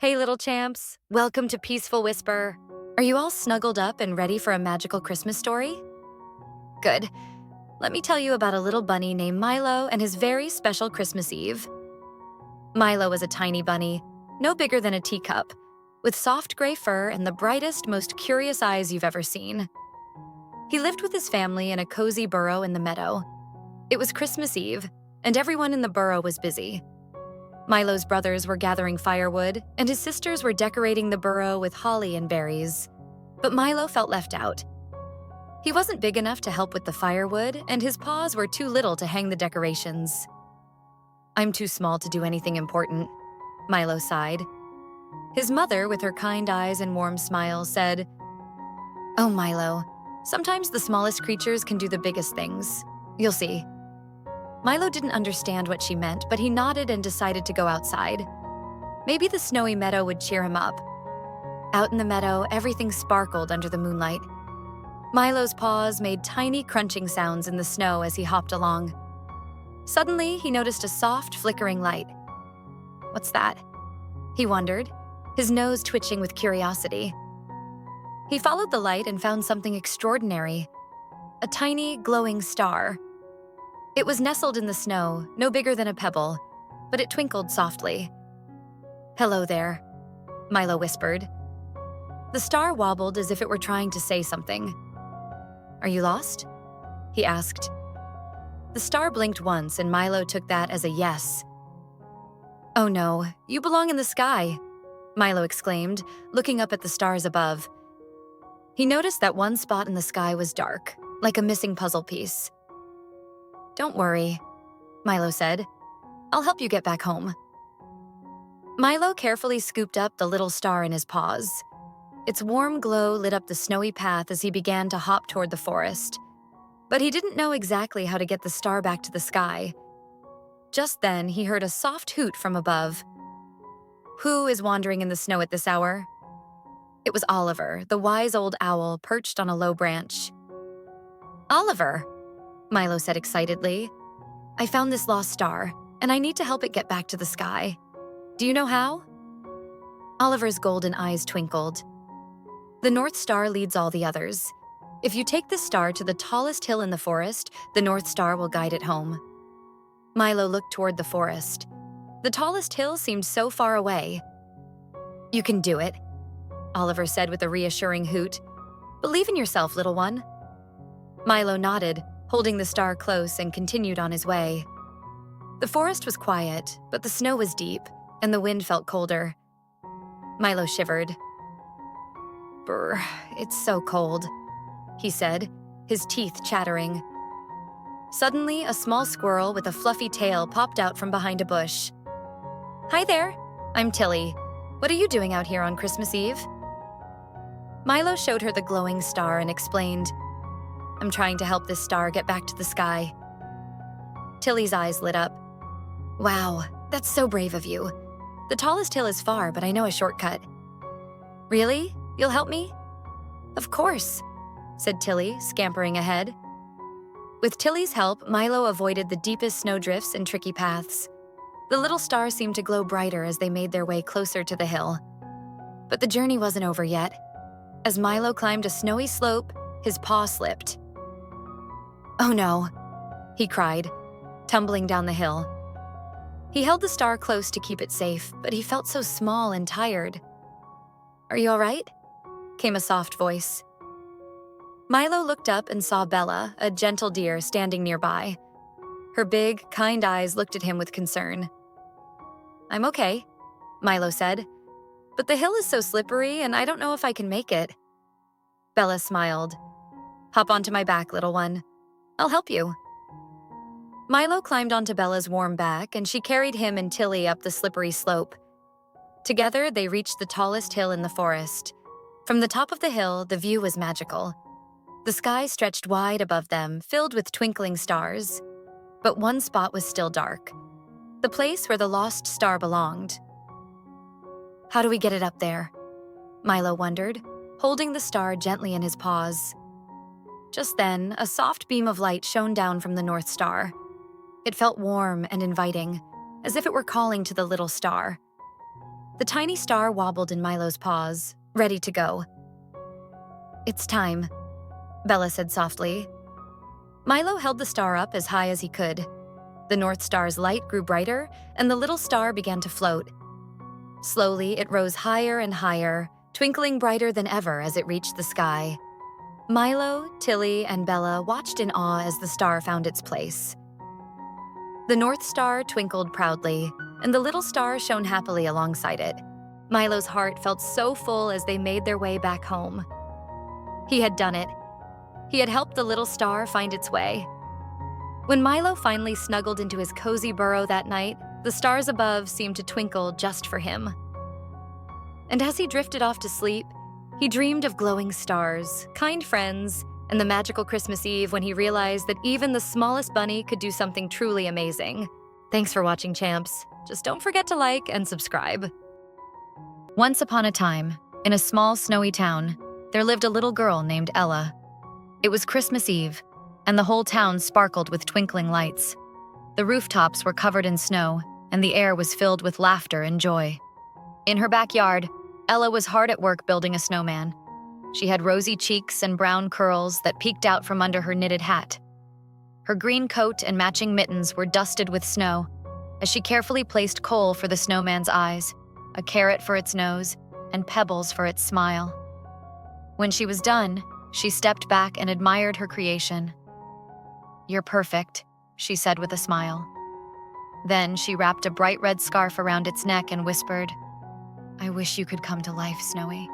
Hey, little champs. Welcome to Peaceful Whisper. Are you all snuggled up and ready for a magical Christmas story? Good. Let me tell you about a little bunny named Milo and his very special Christmas Eve. Milo was a tiny bunny, no bigger than a teacup, with soft gray fur and the brightest, most curious eyes you've ever seen. He lived with his family in a cozy burrow in the meadow. It was Christmas Eve, and everyone in the burrow was busy. Milo's brothers were gathering firewood, and his sisters were decorating the burrow with holly and berries. But Milo felt left out. He wasn't big enough to help with the firewood, and his paws were too little to hang the decorations. "I'm too small to do anything important," Milo sighed. His mother, with her kind eyes and warm smile, said, "Oh, Milo, sometimes the smallest creatures can do the biggest things. You'll see." Milo didn't understand what she meant, but he nodded and decided to go outside. Maybe the snowy meadow would cheer him up. Out in the meadow, everything sparkled under the moonlight. Milo's paws made tiny crunching sounds in the snow as he hopped along. Suddenly, he noticed a soft, flickering light. "What's that?" he wondered, his nose twitching with curiosity. He followed the light and found something extraordinary, a tiny, glowing star. It was nestled in the snow, no bigger than a pebble, but it twinkled softly. "Hello there," Milo whispered. The star wobbled as if it were trying to say something. "Are you lost?" he asked. The star blinked once, and Milo took that as a yes. "Oh no, you belong in the sky," Milo exclaimed, looking up at the stars above. He noticed that one spot in the sky was dark, like a missing puzzle piece. "Don't worry," Milo said. "I'll help you get back home." Milo carefully scooped up the little star in his paws. Its warm glow lit up the snowy path as he began to hop toward the forest. But he didn't know exactly how to get the star back to the sky. Just then, he heard a soft hoot from above. "Who is wandering in the snow at this hour?" It was Oliver, the wise old owl perched on a low branch. "Oliver," Milo said excitedly. "I found this lost star, and I need to help it get back to the sky. Do you know how?" Oliver's golden eyes twinkled. "The North Star leads all the others. If you take this star to the tallest hill in the forest, the North Star will guide it home." Milo looked toward the forest. The tallest hill seemed so far away. "You can do it," Oliver said with a reassuring hoot. "Believe in yourself, little one." Milo nodded, holding the star close, and continued on his way. The forest was quiet, but the snow was deep, and the wind felt colder. Milo shivered. "Brr, it's so cold," he said, his teeth chattering. Suddenly, a small squirrel with a fluffy tail popped out from behind a bush. "Hi there, I'm Tilly. What are you doing out here on Christmas Eve?" Milo showed her the glowing star and explained, "I'm trying to help this star get back to the sky." Tilly's eyes lit up. "Wow, that's so brave of you. The tallest hill is far, but I know a shortcut." "Really? You'll help me?" "Of course," said Tilly, scampering ahead. With Tilly's help, Milo avoided the deepest snowdrifts and tricky paths. The little star seemed to glow brighter as they made their way closer to the hill. But the journey wasn't over yet. As Milo climbed a snowy slope, his paw slipped. "Oh no," he cried, tumbling down the hill. He held the star close to keep it safe, but he felt so small and tired. "Are you all right?" came a soft voice. Milo looked up and saw Bella, a gentle deer, standing nearby. Her big, kind eyes looked at him with concern. "I'm okay," Milo said, "but the hill is so slippery and I don't know if I can make it." Bella smiled. "Hop onto my back, little one. I'll help you." Milo climbed onto Bella's warm back, and she carried him and Tilly up the slippery slope. Together, they reached the tallest hill in the forest. From the top of the hill, the view was magical. The sky stretched wide above them, filled with twinkling stars. But one spot was still dark, the place where the lost star belonged. "How do we get it up there?" Milo wondered, holding the star gently in his paws. Just then, a soft beam of light shone down from the North Star. It felt warm and inviting, as if it were calling to the little star. The tiny star wobbled in Milo's paws, ready to go. "It's time," Bella said softly. Milo held the star up as high as he could. The North Star's light grew brighter, and the little star began to float. Slowly, it rose higher and higher, twinkling brighter than ever as it reached the sky. Milo, Tilly, and Bella watched in awe as the star found its place. The North Star twinkled proudly, and the little star shone happily alongside it. Milo's heart felt so full as they made their way back home. He had done it. He had helped the little star find its way. When Milo finally snuggled into his cozy burrow that night, the stars above seemed to twinkle just for him. And as he drifted off to sleep, he dreamed of glowing stars, kind friends, and the magical Christmas Eve when he realized that even the smallest bunny could do something truly amazing. Thanks for watching, champs. Just don't forget to like and subscribe. Once upon a time, in a small snowy town, there lived a little girl named Ella. It was Christmas Eve, and the whole town sparkled with twinkling lights. The rooftops were covered in snow, and the air was filled with laughter and joy. In her backyard, Ella was hard at work building a snowman. She had rosy cheeks and brown curls that peeked out from under her knitted hat. Her green coat and matching mittens were dusted with snow as she carefully placed coal for the snowman's eyes, a carrot for its nose, and pebbles for its smile. When she was done, she stepped back and admired her creation. "You're perfect," she said with a smile. Then she wrapped a bright red scarf around its neck and whispered, "I wish you could come to life, Snowy."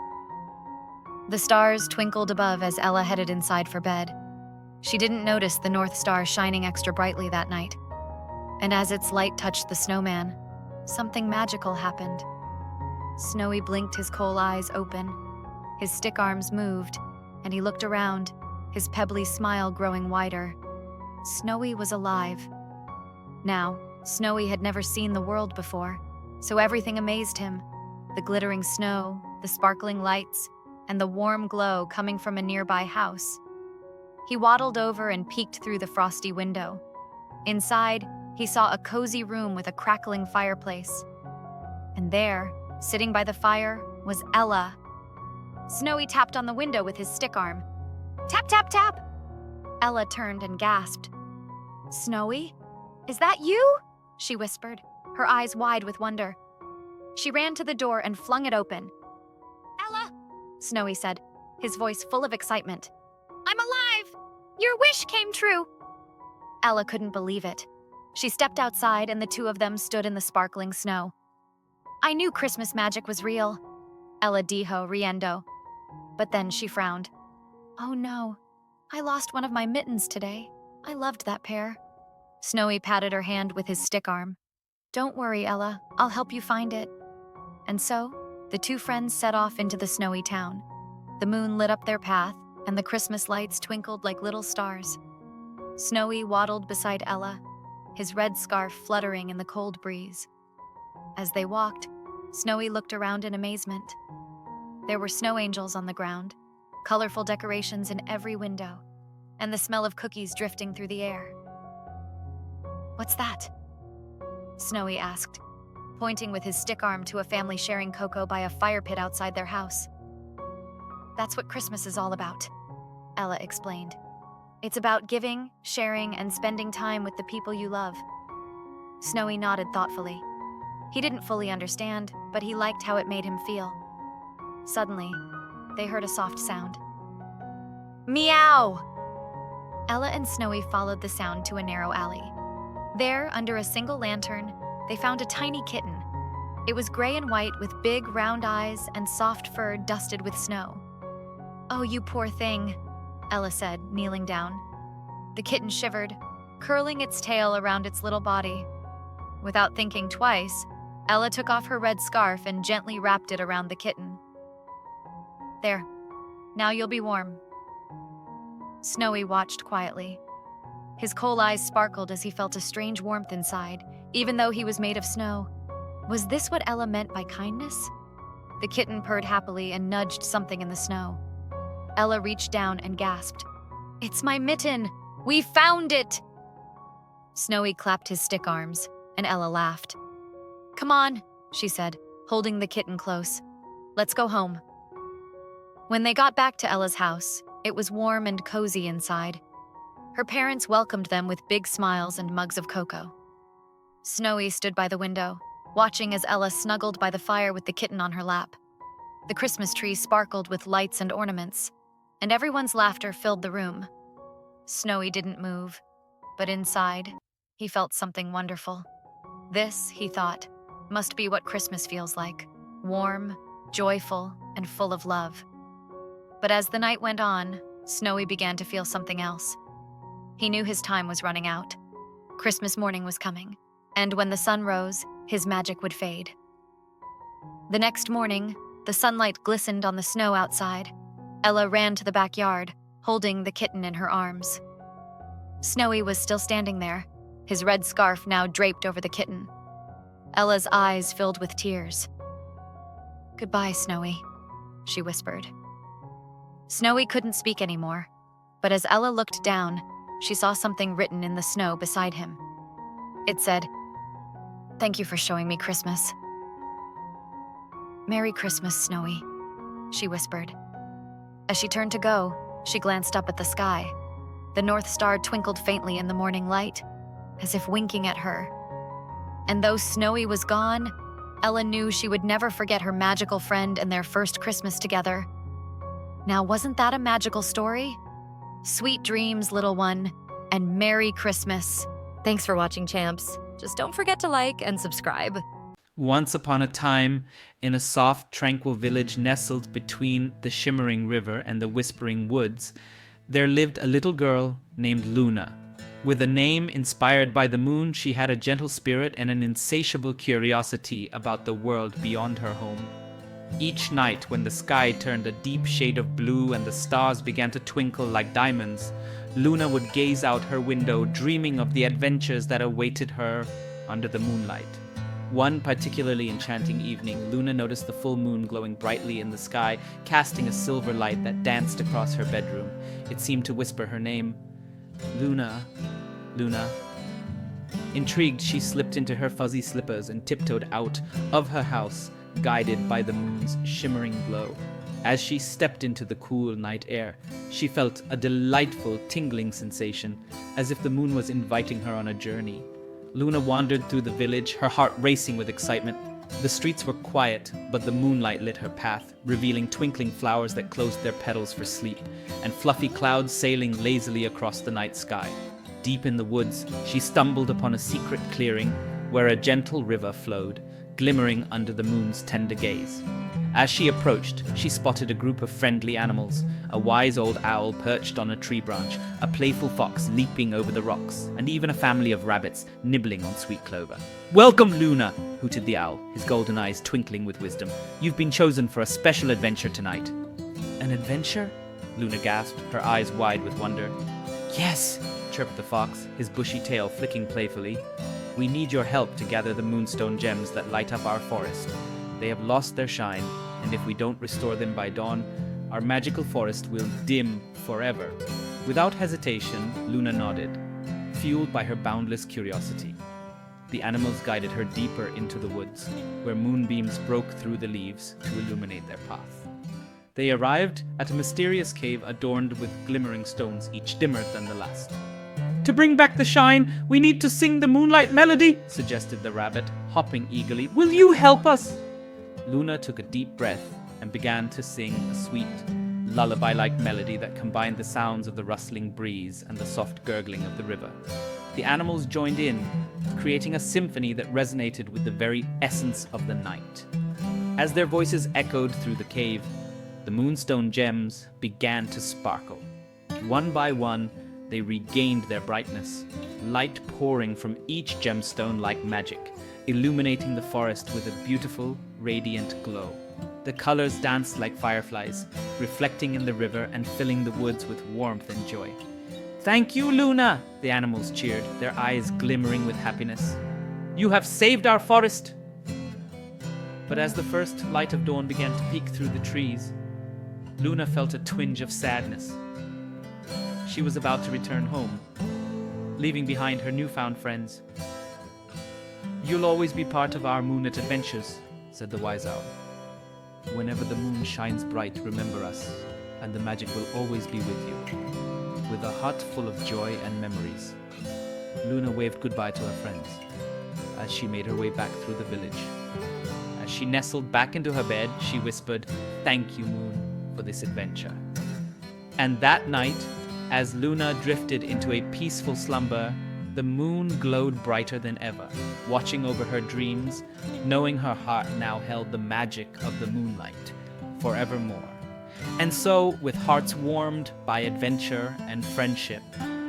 The stars twinkled above as Ella headed inside for bed. She didn't notice the North Star shining extra brightly that night. And as its light touched the snowman, something magical happened. Snowy blinked his coal eyes open. His stick arms moved, and he looked around, his pebbly smile growing wider. Snowy was alive. Now, Snowy had never seen the world before, so everything amazed him. The glittering snow, the sparkling lights, and the warm glow coming from a nearby house. He waddled over and peeked through the frosty window. Inside, he saw a cozy room with a crackling fireplace. And there, sitting by the fire, was Ella. Snowy tapped on the window with his stick arm. "Tap, tap, tap!" Ella turned and gasped. "Snowy? Is that you?" she whispered, her eyes wide with wonder. She ran to the door and flung it open. "Ella," Snowy said, his voice full of excitement. "I'm alive! Your wish came true!" Ella couldn't believe it. She stepped outside and the two of them stood in the sparkling snow. "I knew Christmas magic was real," Ella dijo riendo. But then she frowned. "Oh no, I lost one of my mittens today. I loved that pair." Snowy patted her hand with his stick arm. "Don't worry, Ella, I'll help you find it." And so, the two friends set off into the snowy town. The moon lit up their path, and the Christmas lights twinkled like little stars. Snowy waddled beside Ella, his red scarf fluttering in the cold breeze. As they walked, Snowy looked around in amazement. There were snow angels on the ground, colorful decorations in every window, and the smell of cookies drifting through the air. "What's that?" Snowy asked, pointing with his stick arm to a family sharing cocoa by a fire pit outside their house. "That's what Christmas is all about," Ella explained. "It's about giving, sharing, and spending time with the people you love." Snowy nodded thoughtfully. He didn't fully understand, but he liked how it made him feel. Suddenly, they heard a soft sound. Meow! Ella and Snowy followed the sound to a narrow alley. There, under a single lantern, they found a tiny kitten. It was gray and white with big, round eyes and soft fur dusted with snow. "Oh, you poor thing," Ella said, kneeling down. The kitten shivered, curling its tail around its little body. Without thinking twice, Ella took off her red scarf and gently wrapped it around the kitten. "There, now you'll be warm." Snowy watched quietly. His coal eyes sparkled as he felt a strange warmth inside, even though he was made of snow. Was this what Ella meant by kindness? The kitten purred happily and nudged something in the snow. Ella reached down and gasped, "It's my mitten! We found it!" Snowy clapped his stick arms, and Ella laughed. "Come on," she said. holding the kitten close. "Let's go home." When they got back to Ella's house, it was warm and cozy inside. Her parents welcomed them with big smiles and mugs of cocoa. Snowy stood by the window, watching as Ella snuggled by the fire with the kitten on her lap. The Christmas tree sparkled with lights and ornaments, and everyone's laughter filled the room. Snowy didn't move, but inside, he felt something wonderful. This, he thought, must be what Christmas feels like: warm, joyful, and full of love. But as the night went on, Snowy began to feel something else. He knew his time was running out. Christmas morning was coming, and when the sun rose, his magic would fade. The next morning, the sunlight glistened on the snow outside. Ella ran to the backyard, holding the kitten in her arms. Snowy was still standing there, his red scarf now draped over the kitten. Ella's eyes filled with tears. "Goodbye, Snowy," she whispered. Snowy couldn't speak anymore, but as Ella looked down, she saw something written in the snow beside him. It said, "Thank you for showing me Christmas." "Merry Christmas, Snowy," she whispered. As she turned to go, she glanced up at the sky. The North Star twinkled faintly in the morning light, as if winking at her. And though Snowy was gone, Ella knew she would never forget her magical friend and their first Christmas together. Now, wasn't that a magical story? Sweet dreams, little one, and Merry Christmas. Thanks for watching, champs. Just don't forget to like and subscribe. Once upon a time, in a soft, tranquil village nestled between the shimmering river and the whispering woods, there lived a little girl named Luna. With a name inspired by the moon, she had a gentle spirit and an insatiable curiosity about the world beyond her home. Each night, when the sky turned a deep shade of blue and the stars began to twinkle like diamonds, Luna would gaze out her window, dreaming of the adventures that awaited her under the moonlight. One particularly enchanting evening, Luna noticed the full moon glowing brightly in the sky, casting a silver light that danced across her bedroom. It seemed to whisper her name. "Luna, Luna." Intrigued, she slipped into her fuzzy slippers and tiptoed out of her house, guided by the moon's shimmering glow. As she stepped into the cool night air, she felt a delightful tingling sensation, as if the moon was inviting her on a journey. Luna wandered through the village, her heart racing with excitement. The streets were quiet, but the moonlight lit her path, revealing twinkling flowers that closed their petals for sleep, and fluffy clouds sailing lazily across the night sky. Deep in the woods, she stumbled upon a secret clearing where a gentle river flowed, glimmering under the moon's tender gaze. As she approached, she spotted a group of friendly animals: a wise old owl perched on a tree branch, a playful fox leaping over the rocks, and even a family of rabbits nibbling on sweet clover. "Welcome, Luna," hooted the owl, his golden eyes twinkling with wisdom. "You've been chosen for a special adventure tonight." "An adventure?" Luna gasped, her eyes wide with wonder. "Yes," chirped the fox, his bushy tail flicking playfully. "We need your help to gather the moonstone gems that light up our forest. They have lost their shine, and if we don't restore them by dawn, our magical forest will dim forever." Without hesitation, Luna nodded, fueled by her boundless curiosity. The animals guided her deeper into the woods, where moonbeams broke through the leaves to illuminate their path. They arrived at a mysterious cave adorned with glimmering stones, each dimmer than the last. "To bring back the shine, we need to sing the moonlight melody," suggested the rabbit, hopping eagerly. "Will you help us?" Luna took a deep breath and began to sing a sweet, lullaby-like melody that combined the sounds of the rustling breeze and the soft gurgling of the river. The animals joined in, creating a symphony that resonated with the very essence of the night. As their voices echoed through the cave, the moonstone gems began to sparkle. One by one, they regained their brightness, light pouring from each gemstone like magic, illuminating the forest with a beautiful, radiant glow. The colors danced like fireflies, reflecting in the river and filling the woods with warmth and joy. "Thank you, Luna!" the animals cheered, their eyes glimmering with happiness. "You have saved our forest!" But as the first light of dawn began to peek through the trees, Luna felt a twinge of sadness. She was about to return home, leaving behind her newfound friends. "You'll always be part of our moonlit adventures," said the wise owl. "Whenever the moon shines bright, remember us, and the magic will always be with you." With a heart full of joy and memories, Luna waved goodbye to her friends as she made her way back through the village. As she nestled back into her bed, she whispered, "Thank you, Moon, for this adventure." And that night, as Luna drifted into a peaceful slumber, the moon glowed brighter than ever, watching over her dreams, knowing her heart now held the magic of the moonlight forevermore. And so, with hearts warmed by adventure and friendship,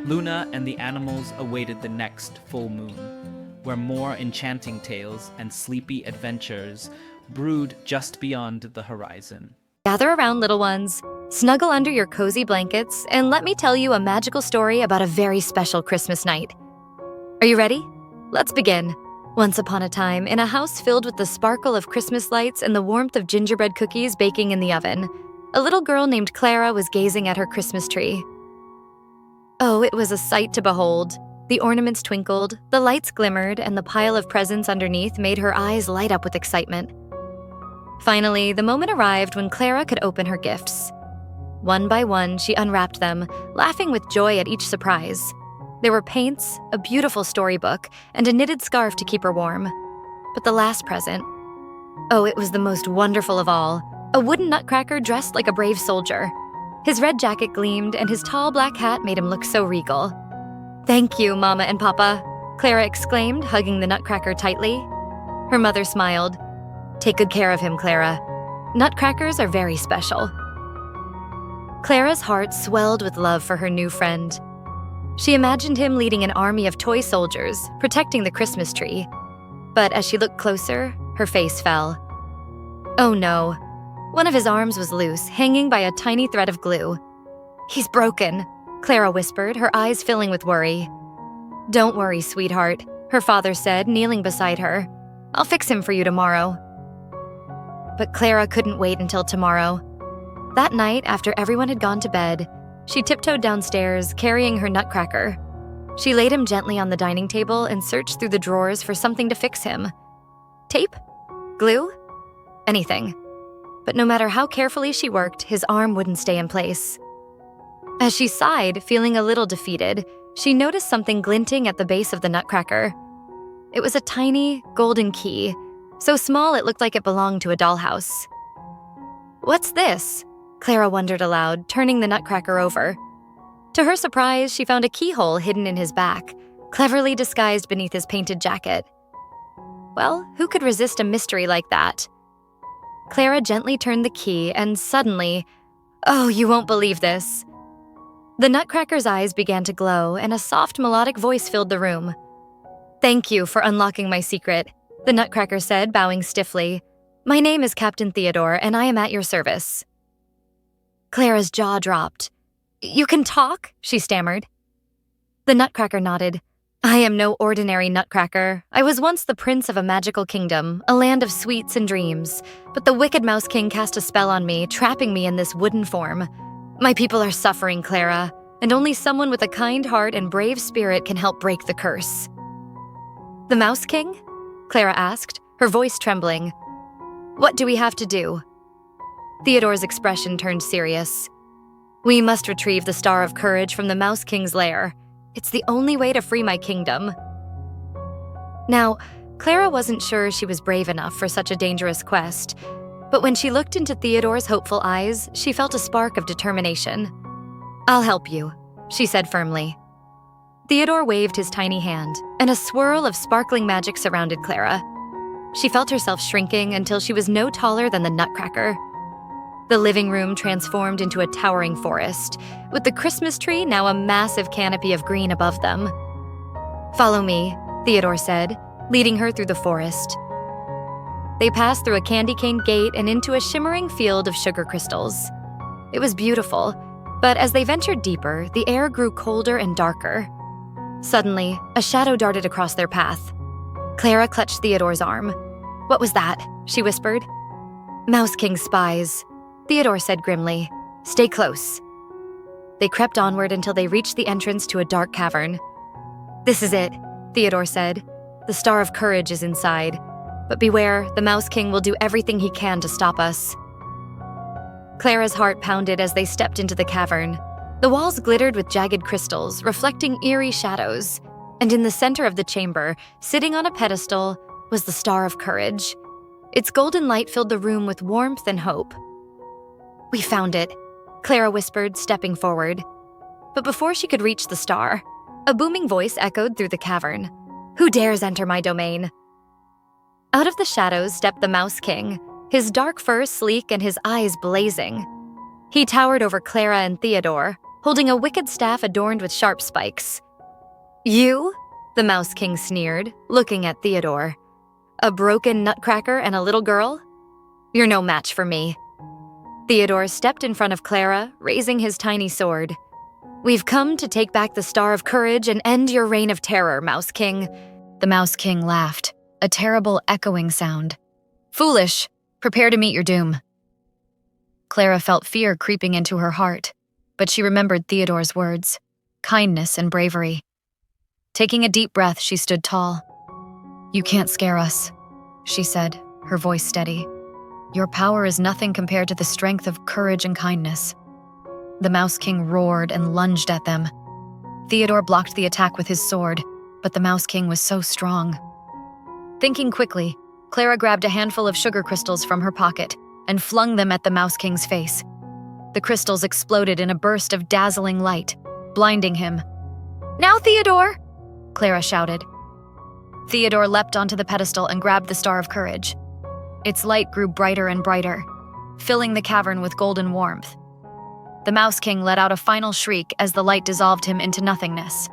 Luna and the animals awaited the next full moon, where more enchanting tales and sleepy adventures brewed just beyond the horizon. Gather around, little ones, snuggle under your cozy blankets, and let me tell you a magical story about a very special Christmas night. Are you ready? Let's begin. Once upon a time, in a house filled with the sparkle of Christmas lights and the warmth of gingerbread cookies baking in the oven, a little girl named Clara was gazing at her Christmas tree. Oh, it was a sight to behold. The ornaments twinkled, the lights glimmered, and the pile of presents underneath made her eyes light up with excitement. Finally, the moment arrived when Clara could open her gifts. One by one, she unwrapped them, laughing with joy at each surprise. There were paints, a beautiful storybook, and a knitted scarf to keep her warm. But the last present, oh, it was the most wonderful of all, a wooden nutcracker dressed like a brave soldier. His red jacket gleamed, and his tall black hat made him look so regal. "Thank you, Mama and Papa," Clara exclaimed, hugging the nutcracker tightly. Her mother smiled. "Take good care of him, Clara. Nutcrackers are very special." Clara's heart swelled with love for her new friend. She imagined him leading an army of toy soldiers, protecting the Christmas tree. But as she looked closer, her face fell. Oh no. One of his arms was loose, hanging by a tiny thread of glue. "He's broken," Clara whispered, her eyes filling with worry. "Don't worry, sweetheart," her father said, kneeling beside her. "I'll fix him for you tomorrow." But Clara couldn't wait until tomorrow. That night, after everyone had gone to bed, she tiptoed downstairs, carrying her nutcracker. She laid him gently on the dining table and searched through the drawers for something to fix him. Tape? Glue? Anything. But no matter how carefully she worked, his arm wouldn't stay in place. As she sighed, feeling a little defeated, she noticed something glinting at the base of the nutcracker. It was a tiny, golden key, so small it looked like it belonged to a dollhouse. "What's this?" Clara wondered aloud, turning the nutcracker over. To her surprise, she found a keyhole hidden in his back, cleverly disguised beneath his painted jacket. Well, who could resist a mystery like that? Clara gently turned the key, and suddenly, oh, you won't believe this. The nutcracker's eyes began to glow, and a soft melodic voice filled the room. "Thank you for unlocking my secret," the nutcracker said, bowing stiffly. "My name is Captain Theodore, and I am at your service." Clara's jaw dropped. "You can talk?" she stammered. The nutcracker nodded. "I am no ordinary nutcracker. I was once the prince of a magical kingdom, a land of sweets and dreams. But the wicked Mouse King cast a spell on me, trapping me in this wooden form. My people are suffering, Clara, and only someone with a kind heart and brave spirit can help break the curse." "The Mouse King?" Clara asked, her voice trembling. "What do we have to do?" Theodore's expression turned serious. "We must retrieve the Star of Courage from the Mouse King's lair. It's the only way to free my kingdom." Now, Clara wasn't sure she was brave enough for such a dangerous quest, but when she looked into Theodore's hopeful eyes, she felt a spark of determination. "I'll help you," she said firmly. Theodore waved his tiny hand, and a swirl of sparkling magic surrounded Clara. She felt herself shrinking until she was no taller than the nutcracker. The living room transformed into a towering forest, with the Christmas tree now a massive canopy of green above them. "Follow me," Theodore said, leading her through the forest. They passed through a candy cane gate and into a shimmering field of sugar crystals. It was beautiful, but as they ventured deeper, the air grew colder and darker. Suddenly, a shadow darted across their path. Clara clutched Theodore's arm. "What was that?" she whispered. "Mouse King's spies," Theodore said grimly. "Stay close." They crept onward until they reached the entrance to a dark cavern. "This is it," Theodore said. "The Star of Courage is inside. But beware, the Mouse King will do everything he can to stop us. Clara's heart pounded as they stepped into the cavern. The walls glittered with jagged crystals, reflecting eerie shadows. And in the center of the chamber, sitting on a pedestal, was the Star of Courage. Its golden light filled the room with warmth and hope. "We found it," Clara whispered, stepping forward. But before she could reach the star, a booming voice echoed through the cavern. "Who dares enter my domain?" Out of the shadows stepped the Mouse King, his dark fur sleek and his eyes blazing. He towered over Clara and Theodore, holding a wicked staff adorned with sharp spikes. "You?" the Mouse King sneered, looking at Theodore. "A broken nutcracker and a little girl? You're no match for me." Theodore stepped in front of Clara, raising his tiny sword. "We've come to take back the Star of Courage and end your reign of terror, Mouse King." The Mouse King laughed, a terrible echoing sound. "Foolish! Prepare to meet your doom." Clara felt fear creeping into her heart, but she remembered Theodore's words, kindness and bravery. Taking a deep breath, she stood tall. "You can't scare us," she said, her voice steady. "Your power is nothing compared to the strength of courage and kindness." The Mouse King roared and lunged at them. Theodore blocked the attack with his sword, but the Mouse King was so strong. Thinking quickly, Clara grabbed a handful of sugar crystals from her pocket and flung them at the Mouse King's face. The crystals exploded in a burst of dazzling light, blinding him. "Now, Theodore!" Clara shouted. Theodore leapt onto the pedestal and grabbed the Star of Courage. Its light grew brighter and brighter, filling the cavern with golden warmth. The Mouse King let out a final shriek as the light dissolved him into nothingness.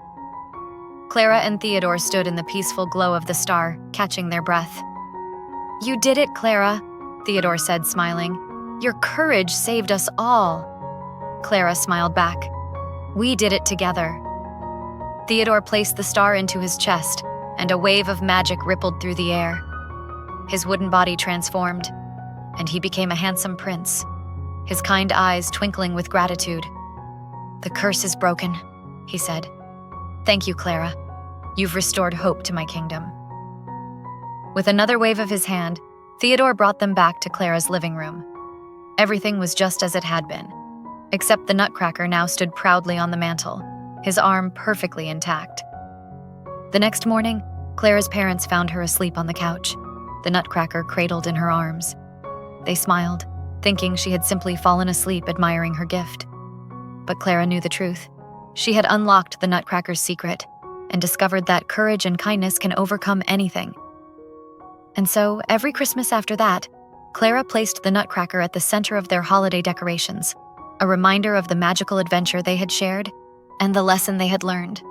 Clara and Theodore stood in the peaceful glow of the star, catching their breath. "You did it, Clara," Theodore said, smiling. "Your courage saved us all." Clara smiled back. "We did it together." Theodore placed the star into his chest, and a wave of magic rippled through the air. His wooden body transformed, and he became a handsome prince, his kind eyes twinkling with gratitude. "The curse is broken," he said. "Thank you, Clara. You've restored hope to my kingdom." With another wave of his hand, Theodore brought them back to Clara's living room. Everything was just as it had been, except the Nutcracker now stood proudly on the mantel, his arm perfectly intact. The next morning, Clara's parents found her asleep on the couch, the Nutcracker cradled in her arms. They smiled, thinking she had simply fallen asleep admiring her gift. But Clara knew the truth. She had unlocked the Nutcracker's secret and discovered that courage and kindness can overcome anything. And so, every Christmas after that, Clara placed the Nutcracker at the center of their holiday decorations, a reminder of the magical adventure they had shared and the lesson they had learned,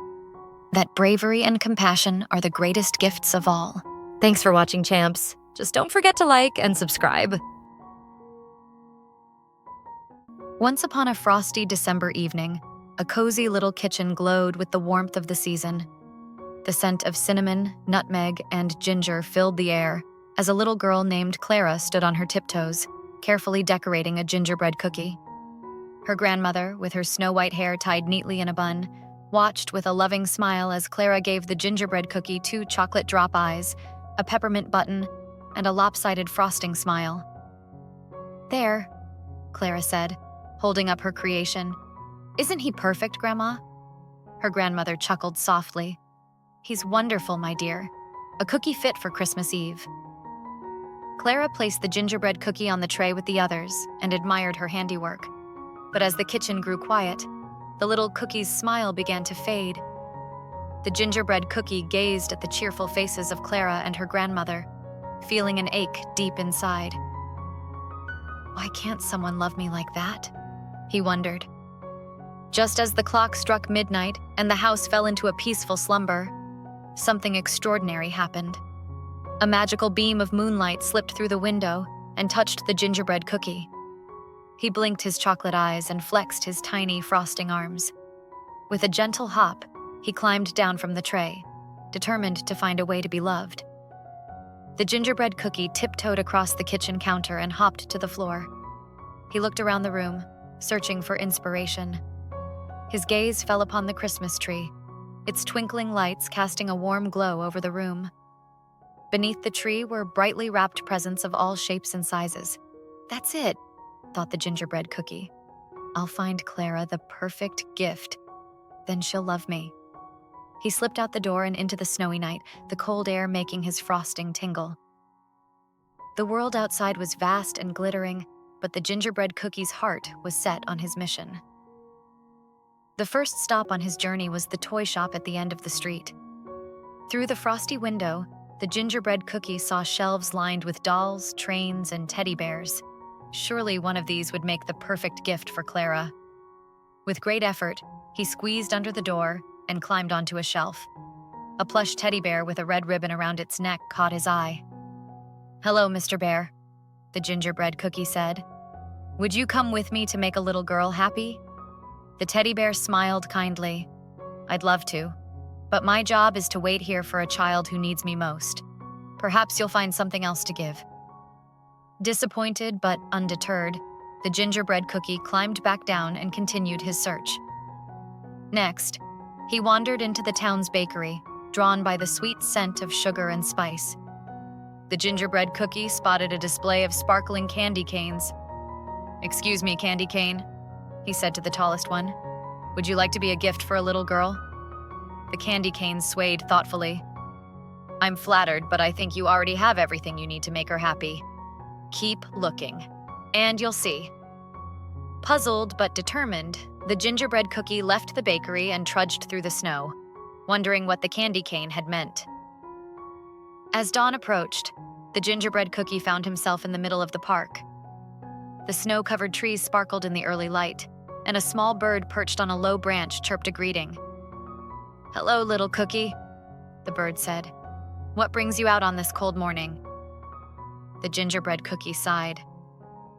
that bravery and compassion are the greatest gifts of all. Thanks for watching, champs. Just don't forget to like and subscribe. Once upon a frosty December evening, a cozy little kitchen glowed with the warmth of the season. The scent of cinnamon, nutmeg, and ginger filled the air as a little girl named Clara stood on her tiptoes, carefully decorating a gingerbread cookie. Her grandmother, with her snow-white hair tied neatly in a bun, watched with a loving smile as Clara gave the gingerbread cookie 2 chocolate drop eyes, a peppermint button, and a lopsided frosting smile. "There," Clara said, holding up her creation. "Isn't he perfect, Grandma?" Her grandmother chuckled softly. "He's wonderful, my dear. A cookie fit for Christmas Eve." Clara placed the gingerbread cookie on the tray with the others and admired her handiwork. But as the kitchen grew quiet, the little cookie's smile began to fade. The gingerbread cookie gazed at the cheerful faces of Clara and her grandmother, feeling an ache deep inside. "Why can't someone love me like that?" he wondered. Just as the clock struck midnight and the house fell into a peaceful slumber, something extraordinary happened. A magical beam of moonlight slipped through the window and touched the gingerbread cookie. He blinked his chocolate eyes and flexed his tiny frosting arms. With a gentle hop, he climbed down from the tray, determined to find a way to be loved. The gingerbread cookie tiptoed across the kitchen counter and hopped to the floor. He looked around the room, searching for inspiration. His gaze fell upon the Christmas tree, its twinkling lights casting a warm glow over the room. Beneath the tree were brightly wrapped presents of all shapes and sizes. That's it, thought the gingerbread cookie. I'll find Clara the perfect gift. Then she'll love me. He slipped out the door and into the snowy night, the cold air making his frosting tingle. The world outside was vast and glittering, but the gingerbread cookie's heart was set on his mission. The first stop on his journey was the toy shop at the end of the street. Through the frosty window, the gingerbread cookie saw shelves lined with dolls, trains, and teddy bears. Surely one of these would make the perfect gift for Clara. With great effort, he squeezed under the door and climbed onto a shelf. A plush teddy bear with a red ribbon around its neck caught his eye. "Hello, Mr. Bear," the gingerbread cookie said. "Would you come with me to make a little girl happy?" The teddy bear smiled kindly. "I'd love to, but my job is to wait here for a child who needs me most. Perhaps you'll find something else to give." Disappointed but undeterred, the gingerbread cookie climbed back down and continued his search. Next, he wandered into the town's bakery, drawn by the sweet scent of sugar and spice. The gingerbread cookie spotted a display of sparkling candy canes. "Excuse me, candy cane," he said to the tallest one. "Would you like to be a gift for a little girl?" The candy cane swayed thoughtfully. "I'm flattered, but I think you already have everything you need to make her happy. Keep looking, and you'll see." Puzzled but determined, the gingerbread cookie left the bakery and trudged through the snow, wondering what the candy cane had meant. As dawn approached, the gingerbread cookie found himself in the middle of the park. The snow-covered trees sparkled in the early light, and a small bird perched on a low branch chirped a greeting. "Hello, little cookie," the bird said. "What brings you out on this cold morning?" The gingerbread cookie sighed.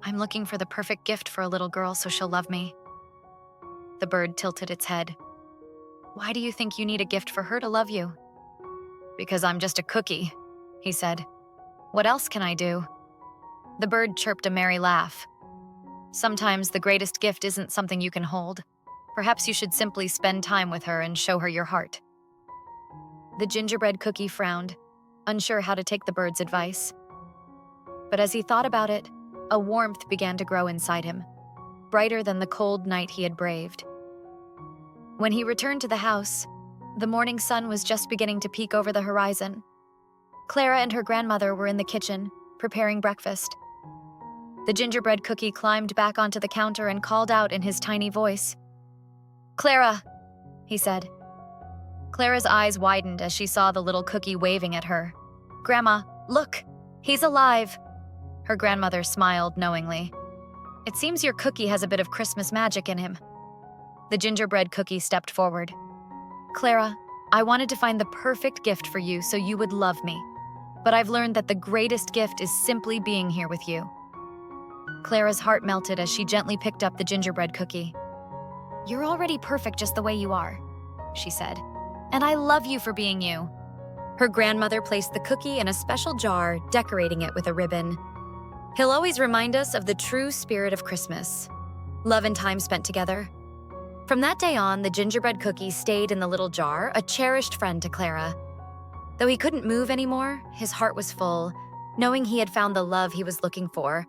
"I'm looking for the perfect gift for a little girl so she'll love me." The bird tilted its head. "Why do you think you need a gift for her to love you?" "Because I'm just a cookie," he said. "What else can I do?" The bird chirped a merry laugh. "Sometimes the greatest gift isn't something you can hold. Perhaps you should simply spend time with her and show her your heart." The gingerbread cookie frowned, unsure how to take the bird's advice. But as he thought about it, a warmth began to grow inside him, brighter than the cold night he had braved. When he returned to the house, the morning sun was just beginning to peek over the horizon. Clara and her grandmother were in the kitchen, preparing breakfast. The gingerbread cookie climbed back onto the counter and called out in his tiny voice. "Clara," he said. Clara's eyes widened as she saw the little cookie waving at her. "Grandma, look, he's alive." Her grandmother smiled knowingly. "It seems your cookie has a bit of Christmas magic in him." The gingerbread cookie stepped forward. "Clara, I wanted to find the perfect gift for you so you would love me. But I've learned that the greatest gift is simply being here with you." Clara's heart melted as she gently picked up the gingerbread cookie. "You're already perfect just the way you are," she said. "And I love you for being you." Her grandmother placed the cookie in a special jar, decorating it with a ribbon. "He'll always remind us of the true spirit of Christmas. Love and time spent together." From that day on, the gingerbread cookie stayed in the little jar, a cherished friend to Clara. Though he couldn't move anymore, his heart was full, knowing he had found the love he was looking for.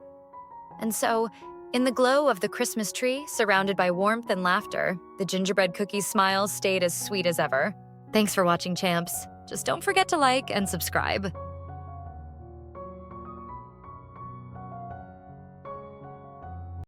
And so, in the glow of the Christmas tree, surrounded by warmth and laughter, the gingerbread cookie's smile stayed as sweet as ever. Thanks for watching, champs. Just don't forget to like and subscribe.